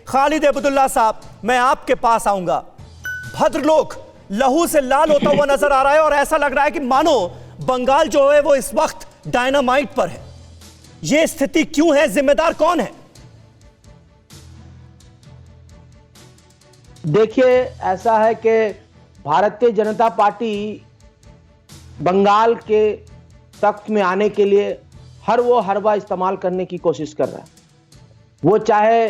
खालिद अब्दुल्ला साहब, मैं आपके पास आऊंगा। भद्रलोक लहू से लाल होता हुआ नजर आ रहा है और ऐसा लग रहा है कि मानो बंगाल जो है वो इस वक्त डायनामाइट पर है। यह स्थिति क्यों है? जिम्मेदार कौन है? देखिए, ऐसा है कि भारतीय जनता पार्टी बंगाल के तख्त में आने के लिए हर वो हरबा इस्तेमाल करने की कोशिश कर रहा है। वो चाहे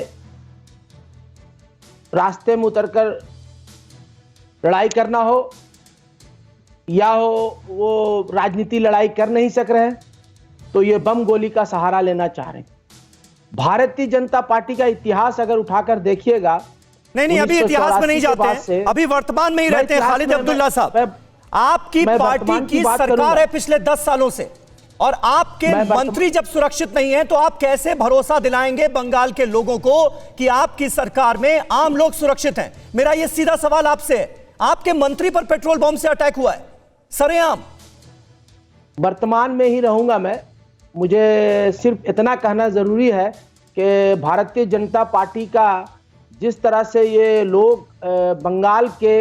रास्ते में उतरकर लड़ाई करना हो या हो वो राजनीति लड़ाई कर नहीं सक रहे हैं तो ये बम गोली का सहारा लेना चाह रहे हैं। भारतीय जनता पार्टी का इतिहास अगर उठाकर देखिएगा, नहीं, अभी इतिहास में नहीं जाते हैं, अभी वर्तमान में ही रहते हैं। खालिद अब्दुल्ला साहब, आपकी पार्टी की सरकार है पिछले 10 सालों से, और आपके मंत्री जब सुरक्षित नहीं है तो आप कैसे भरोसा दिलाएंगे बंगाल के लोगों को कि आपकी सरकार में आम लोग सुरक्षित हैं? मेरा यह सीधा सवाल आपसे है। आपके मंत्री पर पेट्रोल बम से अटैक हुआ है सरेआम। वर्तमान में ही रहूंगा मैं। मुझे सिर्फ इतना कहना जरूरी है कि भारतीय जनता पार्टी का जिस तरह से ये लोग बंगाल के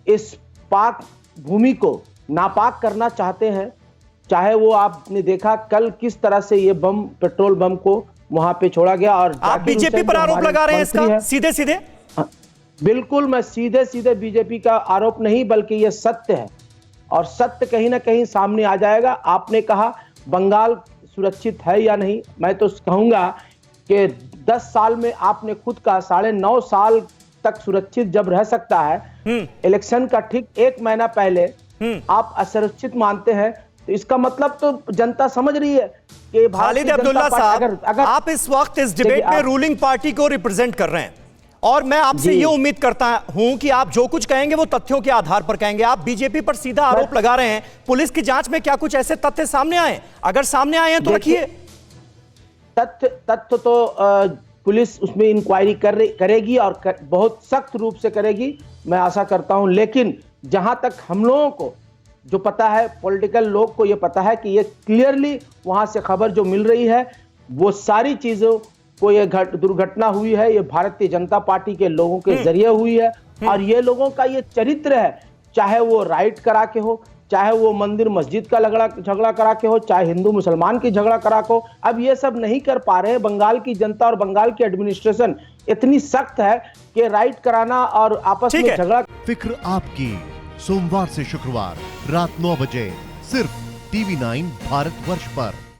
इस पाक भूमि को नापाक करना चाहते हैं, चाहे वो आपने देखा कल किस तरह से ये बम, पेट्रोल बम को वहां पे छोड़ा गया। और आप बीजेपी पर आरोप लगा रहे हैं इसका सीधे सीधे? बिल्कुल, मैं सीधे सीधे बीजेपी का आरोप नहीं, बल्कि ये सत्य है और सत्य कहीं ना कहीं सामने आ जाएगा। आपने कहा बंगाल सुरक्षित है या नहीं, मैं तो कहूंगा कि 10 साल में आपने खुद का 9.5 साल तक सुरक्षित जब रह सकता है, इलेक्शन का ठीक 1 महीना पहले आप असुरक्षित मानते हैं, तो इसका मतलब तो जनता समझ रही है कि खालिद अब्दुल्ला साहब, आप इस वक्त इस डिबेट में रूलिंग पार्टी को रिप्रेजेंट कर रहे हैं और मैं आपसे ये उम्मीद करता हूं कि आप जो कुछ कहेंगे वो तथ्यों के आधार पर कहेंगे। आप बीजेपी पर सीधा आरोप लगा रहे हैं। पुलिस की जांच में क्या कुछ ऐसे तथ्य सामने आए? अगर सामने आए हैं तो रखिए। तथ्य तो पुलिस उसमें इंक्वायरी करेगी और बहुत सख्त रूप से करेगी, मैं आशा करता हूं। लेकिन जहां तक हम लोगों को जो पता है, पॉलिटिकल लोग को ये पता है कि ये क्लियरली वहां से खबर जो मिल रही है, वो सारी चीजों को ये दुर्घटना हुई है, ये भारतीय जनता पार्टी के लोगों के जरिए हुई है। और ये लोगों का ये चरित्र है, चाहे वो राइट करा के हो, चाहे वो मंदिर मस्जिद का झगड़ा करा के हो, चाहे हिंदू मुसलमान की झगड़ा करा के हो। अब ये सब नहीं कर पा रहे हैं। बंगाल की जनता और बंगाल की एडमिनिस्ट्रेशन इतनी सख्त है कि राइट कराना और आपस में झगड़ा। फिक्र आपकी, सोमवार से शुक्रवार रात 9 बजे सिर्फ TV9 भारतवर्ष पर।